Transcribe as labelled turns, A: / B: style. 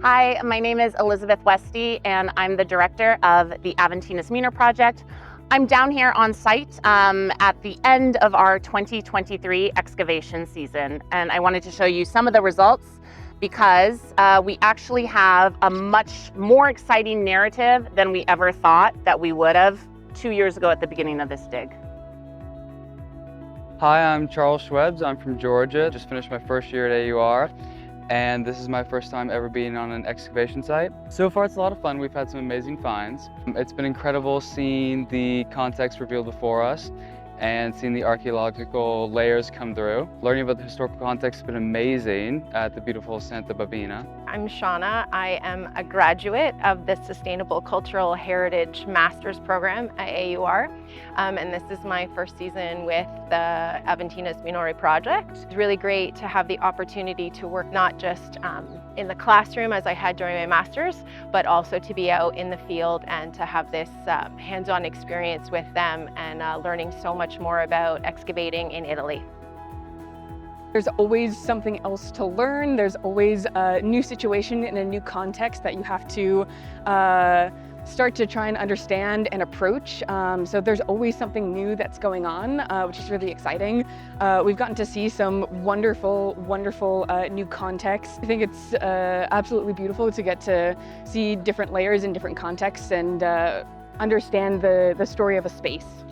A: Hi, my name is Elizabeth Westy, and I'm the director of the Aventinus Minor Project. I'm down here on site at the end of our 2023 excavation season, and I wanted to show you some of the results because we actually have a much more exciting narrative than we ever thought that we would have 2 years ago at the beginning of this dig.
B: Hi, I'm Charles Schwebs. I'm from Georgia. Just finished my first year at AUR, and this is my first time ever being on an excavation site. So far, it's a lot of fun. We've had some amazing finds. It's been incredible seeing the context revealed before us and seeing the archaeological layers come through. Learning about the historical context has been amazing at the beautiful Santa Babina.
C: I'm Shauna. I am a graduate of the Sustainable Cultural Heritage Master's Program at AUR, and this is my first season with the Aventinus Minor Project. It's really great to have the opportunity to work not just in the classroom as I had during my master's, but also to be out in the field and to have this hands-on experience with them and learning so much more about excavating in Italy.
D: There's always something else to learn. There's always a new situation in a new context that you have to start to try and understand and approach. So there's always something new that's going on, which is really exciting. We've gotten to see some wonderful new contexts. I think it's absolutely beautiful to get to see different layers in different contexts and understand the story of a space.